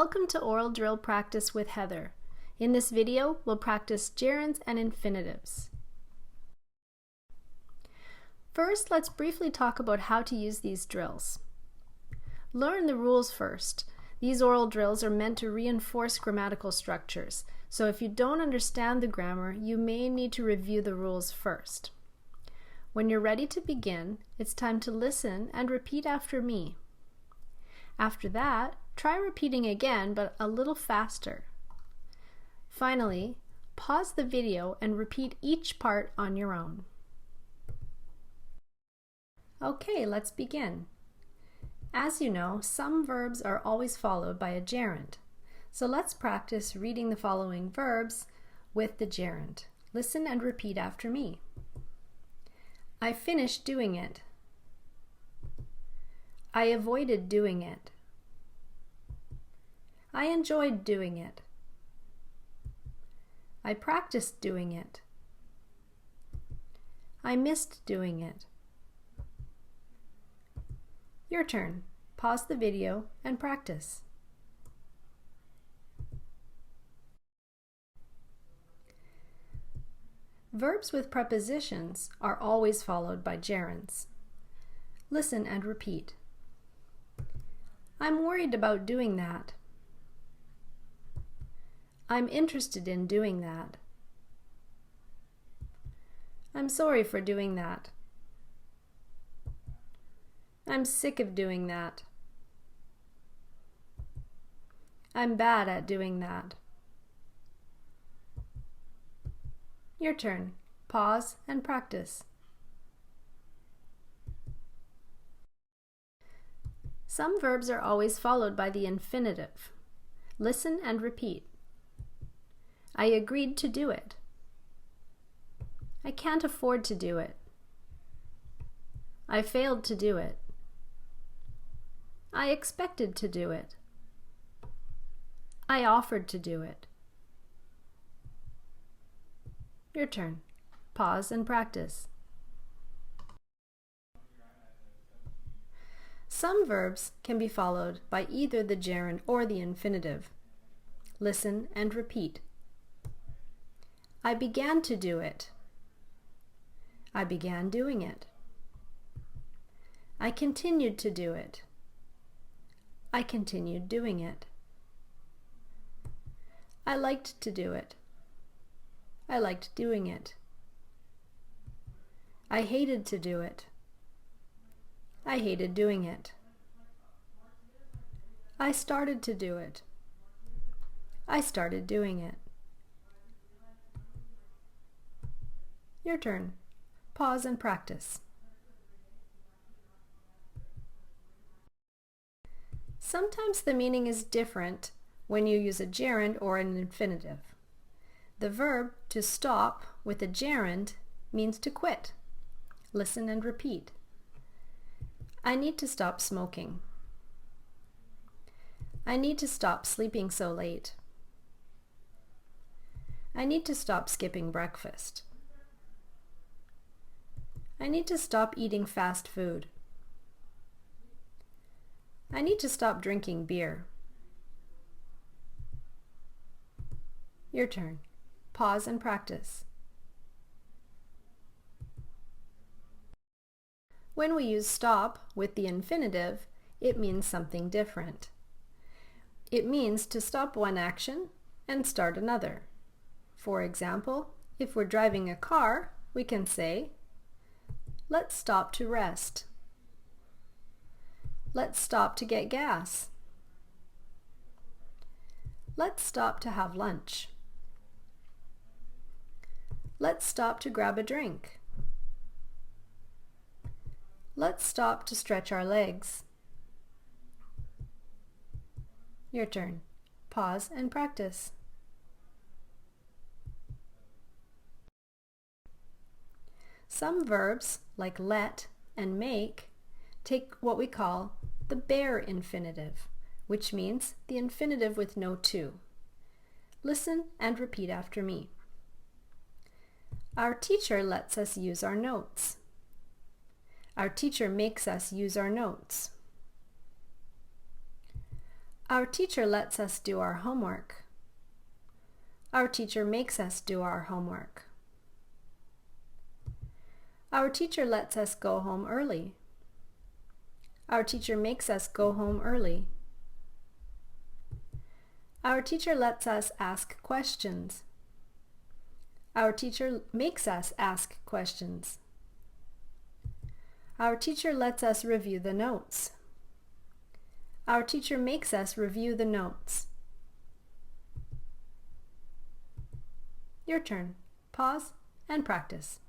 Welcome to Oral Drill Practice with Heather. In this video, we'll practice gerunds and infinitives. First, let's briefly talk about how to use these drills. Learn the rules first. These oral drills are meant to reinforce grammatical structures, so if you don't understand the grammar, you may need to review the rules first. When you're ready to begin, it's time to listen and repeat after me. After that, try repeating again, but a little faster. Finally, pause the video and repeat each part on your own. Okay, let's begin. As you know, some verbs are always followed by a gerund. So let's practice reading the following verbs with the gerund. Listen and repeat after me. I finished doing it. I avoided doing it. I enjoyed doing it. I practiced doing it. I missed doing it. Your turn. Pause the video and practice. Verbs with prepositions are always followed by gerunds. Listen and repeat. I'm worried about doing that. I'm interested in doing that. I'm sorry for doing that. I'm sick of doing that. I'm bad at doing that. Your turn. Pause and practice. Some verbs are always followed by the infinitive. Listen and repeat. I agreed to do it. I can't afford to do it. I failed to do it. I expected to do it. I offered to do it. Your turn. Pause and practice. Some verbs can be followed by either the gerund or the infinitive. Listen and repeat. I began to do it. I began doing it. I continued to do it. I continued doing it. I liked to do it. I liked doing it. I hated to do it. I hated doing it. I started to do it. I started doing it. Your turn. Pause and practice. Sometimes the meaning is different when you use a gerund or an infinitive. The verb to stop with a gerund means to quit. Listen and repeat. I need to stop smoking. I need to stop sleeping so late. I need to stop skipping breakfast. I need to stop eating fast food. I need to stop drinking beer. Your turn. Pause and practice. When we use stop with the infinitive, it means something different. It means to stop one action and start another. For example, if we're driving a car, we can say, let's stop to rest. Let's stop to get gas. Let's stop to have lunch. Let's stop to grab a drink. Let's stop to stretch our legs. Your turn. Pause and practice. Some verbs, like let and make, take what we call the bare infinitive, which means the infinitive with no to. Listen and repeat after me. Our teacher lets us use our notes. Our teacher makes us use our notes. Our teacher lets us do our homework. Our teacher makes us do our homework. Our teacher lets us go home early. Our teacher makes us go home early. Our teacher lets us ask questions. Our teacher makes us ask questions. Our teacher lets us review the notes. Our teacher makes us review the notes. Your turn. Pause and practice.